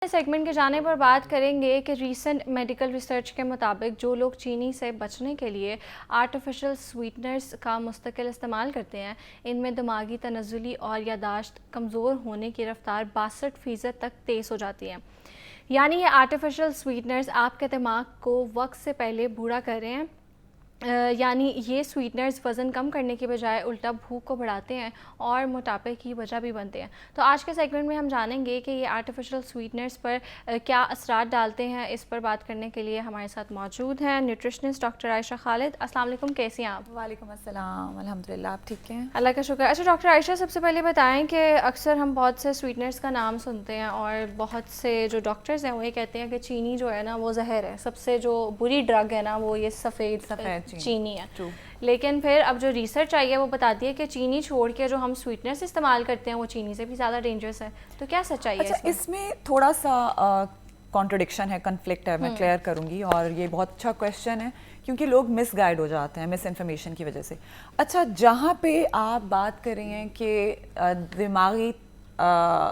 Segment के जाने पर बात करेंगे कि रीसेंट मेडिकल रिसर्च के मुताबिक जो लोग चीनी से बचने के लिए आर्टिफिशियल स्वीटनर्स का मुस्तकिल इस्तेमाल करते हैं, इनमें दिमागी तनज़्ज़ुली और यादाश्त कमज़ोर होने की रफ्तार 62% तक तेज़ हो जाती है। यानी ये आर्टिफिशियल स्वीटनर्स आपके दिमाग को वक्त से पहले बूढ़ा कर रहे हैं। यानी ये स्वीटनर्स वज़न कम करने की बजाय उल्टा भूख को बढ़ाते हैं और मोटापे की वजह भी बनते हैं। तो आज के सेगमेंट में हम जानेंगे कि ये आर्टिफिशियल स्वीटनर्स पर क्या असरात डालते हैं। इस पर बात करने के लिए हमारे साथ मौजूद हैं न्यूट्रिशनिस्ट डॉक्टर आयशा खालिद। अस्सलाम वालेकुम, कैसी हैं आप? वालेकुम अस्सलाम, अल्हम्दुलिल्लाह, आप ठीक हैं? अल्लाह का शुक्र। अच्छा डॉक्टर आयशा, सबसे पहले बताएं कि अक्सर हम बहुत से स्वीटनर्स का नाम सुनते हैं और बहुत से जो डॉक्टर्स हैं वो ये कहते हैं कि चीनी जो है ना वो जहर है, सबसे जो बुरी ड्रग है ना वो ये सफ़ेद चीनी है। लेकिन फिर अब जो रिसर्च आई है वो बताती है कि चीनी छोड़ के जो हम स्वीटनर्स इस्तेमाल करते हैं वो चीनी से भी ज़्यादा डेंजरस है। तो क्या सच्चाई है? अच्छा, इसमें थोड़ा सा कॉन्ट्रडिक्शन है, कन्फ्लिक्ट है, मैं क्लियर करूंगी। और ये बहुत अच्छा क्वेश्चन है क्योंकि लोग मिस गाइड हो जाते हैं मिस इन्फॉर्मेशन की वजह से। अच्छा, जहाँ पे आप बात कर रही हैं कि दिमागी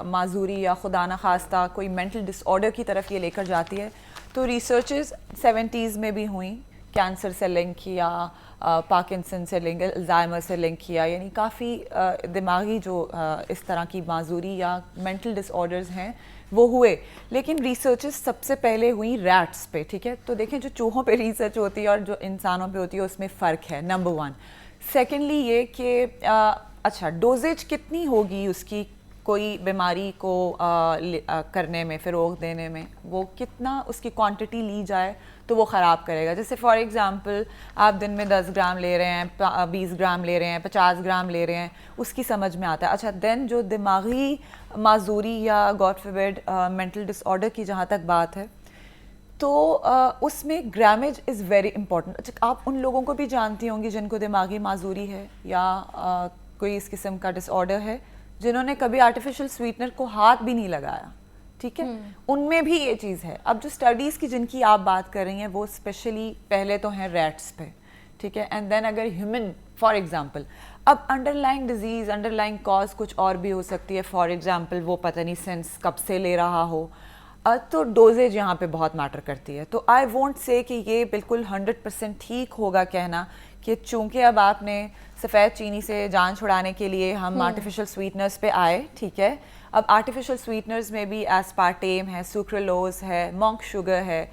माजूरी या खुदा न खास्ता कोई मेंटल डिसऑर्डर की तरफ ये लेकर जाती है, तो रिसर्चेस 70s में भी हुई, कैंसर से लिंक किया, पार्किंसन से लिंक, अल्जाइमर से लिंक किया, यानी काफ़ी दिमागी जो इस तरह की माजूरी या मेंटल डिसऑर्डर्स हैं वो हुए। लेकिन रिसर्चेस सबसे पहले हुई रैट्स पे, ठीक है? तो देखें, जो चूहों पे रिसर्च होती है और जो इंसानों पे होती है उसमें फ़र्क है, नंबर 1। सेकेंडली ये कि अच्छा, डोजेज कितनी होगी उसकी कोई बीमारी को करने में, फ़रोग़ देने में, वो कितना उसकी क्वांटिटी ली जाए तो वो ख़राब करेगा। जैसे फॉर एग्ज़ाम्पल आप दिन में 10 ग्राम ले रहे हैं, 20 ग्राम ले रहे हैं, 50 ग्राम ले रहे हैं, उसकी समझ में आता है। अच्छा, देन जो दिमागी माजूरी या गॉड फॉरबिड मेंटल डिसऑर्डर की जहाँ तक बात है, तो उसमें ग्रामेज इज़ वेरी इंपॉर्टेंट। अच्छा, आप उन लोगों को भी जानती होंगी जिनको दिमागी माजूरी है या कोई इस किस्म का डिसऑर्डर है, जिन्होंने कभी आर्टिफिशियल स्वीटनर को हाथ भी नहीं लगाया, ठीक है? उनमें भी ये चीज़ है। अब जो स्टडीज़ की जिनकी आप बात कर रही हैं वो स्पेशली पहले तो हैं रैट्स पे, ठीक है? एंड देन अगर ह्यूमन फॉर एग्जांपल, अब अंडरलाइंग डिजीज़, अंडरलाइंग कॉज कुछ और भी हो सकती है। फॉर एग्जांपल वो पता नहीं सेंस कब से ले रहा हो, तो डोजेज यहाँ पे बहुत मैटर करती है। तो आई वोंट से कि ये बिल्कुल 100% ठीक होगा कहना कि चूँकि अब आपने सफ़ेद चीनी से जान छुड़ाने के लिए हम आर्टिफिशियल स्वीटनर्स पे आए, ठीक है? अब आर्टिफिशियल स्वीटनर्स में भी एस्पार्टेम है, सुक्रोलोज है, मॉन्क शुगर है,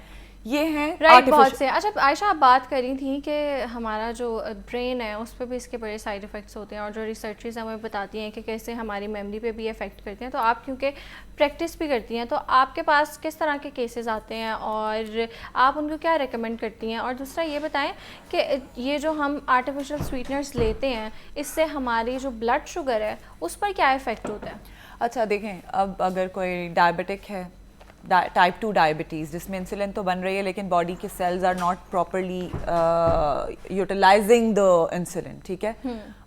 ये हैं राइट, बहुत से। अच्छा आयशा, आप बात कर रही थी कि हमारा जो ब्रेन है उस पर भी इसके बड़े साइड इफ़ेक्ट्स होते हैं और जो रिसर्चेस हमें बताती हैं कि कैसे हमारी मेमोरी पे भी इफ़ेक्ट करते हैं। तो आप क्योंकि प्रैक्टिस भी करती हैं, तो आपके पास किस तरह के केसेस आते हैं और आप उनको क्या रेकमेंड करती हैं? और दूसरा ये बताएं कि ये जो हम आर्टिफिशियल स्वीटनर्स लेते हैं, इससे हमारी जो ब्लड शुगर है उस पर क्या इफ़ेक्ट होता है? अच्छा देखें, अब अगर कोई डायबिटिक है, टाइप 2 डायबिटीज़, जिसमें इंसुलिन तो बन रही है लेकिन बॉडी के cells are not properly utilising the insulin, ठीक है?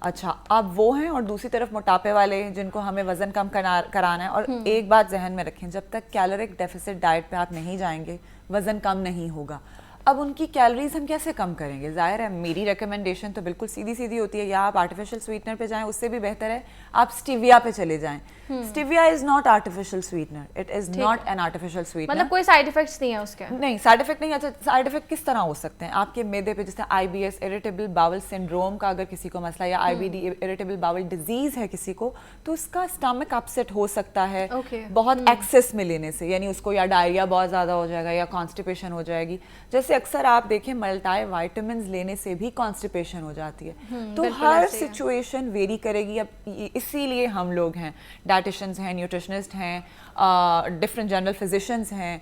अच्छा, अब वो हैं। और दूसरी तरफ मोटापे वाले जिनको हमें वज़न कम कराना है। और एक बात जहन में रखें, जब तक कैलोरिक डेफिसिट डाइट पे आप नहीं जाएंगे वज़न कम नहीं होगा। अब उनकी कैलोरीज हम कैसे कम करेंगे? ज़ाहिर है मेरी रिकमेंडेशन तो बिल्कुल सीधी सीधी होती है, या आप आर्टिफिशियल स्वीटनर पे जाएं, उससे भी बेहतर है आप स्टीविया पे चले जाएं। Stevia is not artificial sweetener, it is not an artificial sweetener. मतलब कोई साइड इफेक्ट्स नहीं है उसके? नहीं, साइड इफेक्ट नहीं। अच्छा, साइड इफेक्ट किस तरह हो सकते हैं? आपके मैदे पे जैसे IBS, इरिटेबल बाउल सिंड्रोम का अगर किसी को मसला, या IBD, इरिटेबल बाउल डिजीज है किसी को, तो उसका स्टमक अपसेट हो सकता है बहुत एक्सेस में लेने से, यानी उसको या डायरिया बहुत ज़्यादा हो जाएगा या कॉन्स्टिपेशन हो जाएगी। जैसे अक्सर आप देखें मल्टी वाइटामिन्स लेने से भी कॉन्स्टिपेशन हो जाती है। तो हर सिचुएशन वेरी करेगी। अब इसीलिए हम लोग हैं, डाइटिशियंस हैं, न्यूट्रिशनिस्ट हैं, डिफरेंट जनरल फिजिशियंस हैं,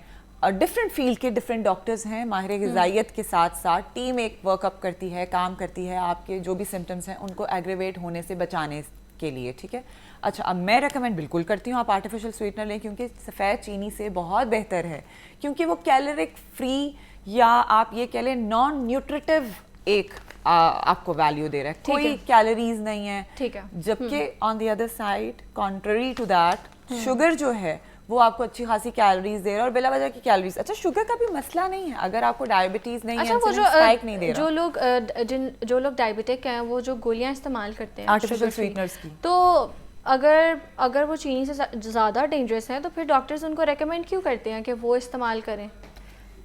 डिफरेंट फील्ड के डिफरेंट डॉक्टर्स हैं, माहिर ग़िज़ाइयत के साथ साथ टीम एक वर्कअप करती है, काम करती है आपके जो भी सिम्टम्स हैं उनको एग्रेवेट होने से बचाने के लिए, ठीक है? अच्छा, अब मैं रेकमेंड बिल्कुल करती हूँ आप आर्टिफिशियल स्वीटनर लें, क्योंकि सफ़ेद चीनी से बहुत बेहतर है, क्योंकि वो कैलोरिक फ्री या आप ये कह लें नॉन न्यूट्रिटिव एक आपको वैल्यू दे रहा है, कोई कैलोरीज नहीं है, ठीक है? जबकि on the other side contrary to that sugar जो है वो आपको अच्छी खासी कैलोरीज दे रहा है और बिला वजह की कैलोरीज। अच्छा, शुगर का भी मसला नहीं है अगर आपको डायबिटीज नहीं है, वो जो स्पाइक नहीं दे रहा। जो लोग डायबिटिक हैं वो जो गोलियां इस्तेमाल करते हैं आर्टिफिशियल स्वीटनर्स की, तो اگر وہ چینی سے زیادہ ڈینجرس ہیں تو پھر ڈاکٹرز ان کو ریکمینڈ کیوں کرتے ہیں کہ وہ استعمال کریں؟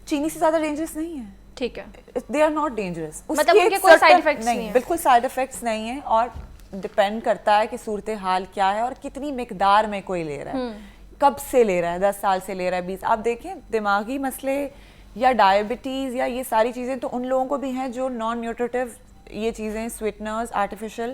چینی سے زیادہ ڈینجرس نہیں ہے. ٹھیک ہے, دے آر ناٹ ڈینجرس, مطلب ان کے کوئی سائڈ افیکٹس نہیں ہیں؟ بالکل سائڈ افیکٹس نہیں ہیں, اور ڈپینڈ کرتا ہے کہ صورتحال کیا ہے اور کتنی مقدار میں کوئی لے رہا ہے, کب سے لے رہا ہے, 10 سال سے لے رہا ہے, 20. آپ دیکھیں دماغی مسئلے یا ڈائبٹیز یا یہ ساری چیزیں تو ان لوگوں کو بھی ہیں جو نان نیوٹریٹیو یہ چیزیں سویٹنرز آرٹیفیشیل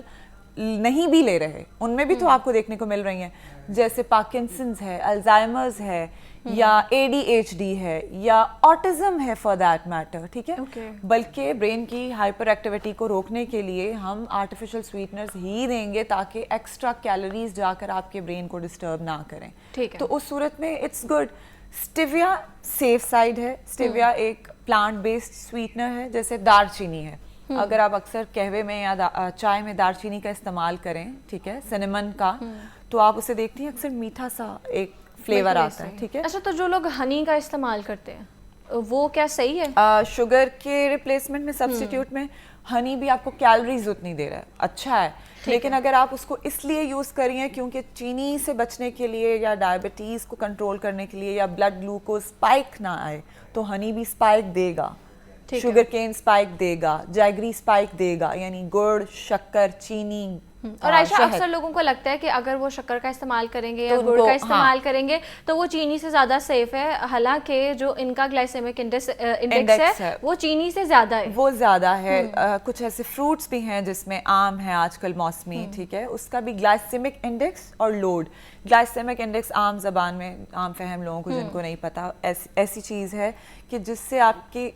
نہیں بھی لے رہے, ان میں بھی تو آپ کو دیکھنے کو مل رہی ہیں, جیسے پارکنسنز ہے, الزائمرز ہے, یا اے ڈی ایچ ڈی ہے, یا آٹزم ہے فار دیٹ میٹر. ٹھیک ہے, بلکہ برین کی ہائپر ایکٹیویٹی کو روکنے کے لیے ہم آرٹیفیشیل سویٹنرز ہی دیں گے تاکہ ایکسٹرا کیلوریز جا کر آپ کے برین کو ڈسٹرب نہ کریں. تو اس صورت میں اٹس گڈ. اسٹیویا سیف سائڈ ہے. اسٹیویا ایک پلانٹ بیسڈ سویٹنر ہے, جیسے دار چینی ہے. اگر آپ اکثر قہوے میں یا چائے میں دار چینی کا استعمال کریں, ٹھیک ہے, سنیمن کا, تو آپ اسے دیکھتی ہیں اکثر میٹھا سا ایک فلیور آتا ہے. ٹھیک ہے. اچھا, تو جو لوگ ہنی کا استعمال کرتے ہیں وہ کیا صحیح ہے؟ شوگر کے ریپلیسمنٹ میں سبسٹیٹیوٹ میں ہنی بھی آپ کو کیلوریز اتنی دے رہا ہے, اچھا ہے, لیکن اگر آپ اس کو اس لیے یوز کریے کیونکہ چینی سے بچنے کے لیے یا ڈائبٹیز کو کنٹرول کرنے کے لیے یا بلڈ گلوکوز اسپائک نہ آئے, تو ہنی بھی اسپائک دے گا, شوگر کین اسپائک دے گا, جیگری اسپائک دے گا, یعنی گڑ, شکر, چینی. اور عائشہ اکثر لوگوں کو لگتا ہے کہ اگر وہ شکر کا استعمال کریں گے یا گڑ کا استعمال کریں گے تو وہ چینی سے زیادہ سیف ہے, حالانکہ جو ان کا گلائسیمک انڈیکس ہے وہ چینی سے زیادہ ہے. وہ زیادہ ہے. کچھ ایسے فروٹس بھی ہیں جس میں آم ہے آج کل موسمی, ٹھیک ہے, اس کا بھی گلائسیمک انڈیکس اور لوڈ. گلائسیمک انڈیکس عام زبان میں عام فہم لوگوں کو جن کو نہیں پتا, ایسی چیز ہے کہ جس سے آپ کی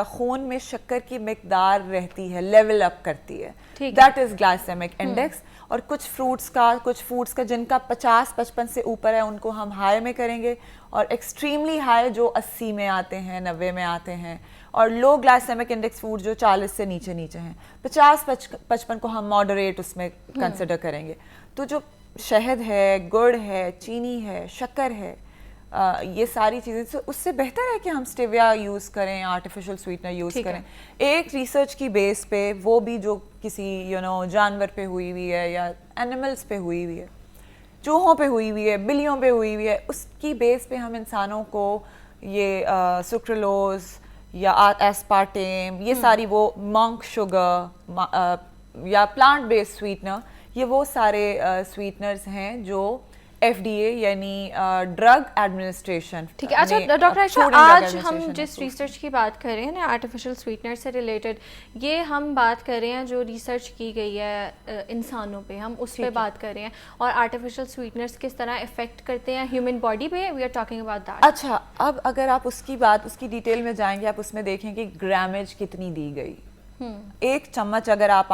خون میں شکر کی مقدار رہتی ہے, لیول اپ کرتی ہے. That is glycemic index. اور کچھ فوڈس کا جن کا 50-55 سے اوپر ہے ان کو ہم ہائی میں کریں گے, اور ایکسٹریملی ہائی جو 80 میں آتے ہیں, 90 میں آتے ہیں, اور لو گلائسیمک انڈیکس فوڈ جو 40 سے نیچے ہیں. 50-55 کو ہم ماڈریٹ اس میں کنسیڈر کریں گے. تو جو شہد ہے, گڑ ہے, چینی ہے, شکر ہے, یہ ساری چیزیں, اس سے بہتر ہے کہ ہم اسٹیویا یوز کریں, آرٹیفیشل سویٹنر یوز کریں. ایک ریسرچ کی بیس پہ, وہ بھی جو کسی جانور پہ ہوئی ہوئی ہے یا اینیملس پہ ہوئی ہوئی ہے, چوہوں پہ ہوئی ہوئی ہے, بلیوں پہ ہوئی ہوئی ہے, اس کی بیس پہ ہم انسانوں کو یہ سکرلوز یا ایسپارٹیم, یہ ساری وہ مانک شوگر یا پلانٹ بیسڈ سویٹنر, یہ وہ سارے سویٹنرز ہیں جو ایف ڈی اے یعنی ڈرگ ایڈمنسٹریشن. ٹھیک ہے. اچھا ڈاکٹر عائشہ, آج ہم جس ریسرچ کی بات کر رہے ہیں نا آرٹیفیشل سویٹنر سے ریلیٹڈ, یہ ہم بات کر رہے ہیں جو ریسرچ کی گئی ہے انسانوں پہ, ہم اس پہ بات کر رہے ہیں, اور آرٹیفیشل سویٹنرز کس طرح افیکٹ کرتے ہیں ہیومن باڈی پہ, we are talking about that. اچھا, اب اگر آپ اس کی ڈیٹیل میں جائیں گے, آپ اس میں دیکھیں کہ گرامیج کتنی دی گئی. ایک چمچ اگر آپ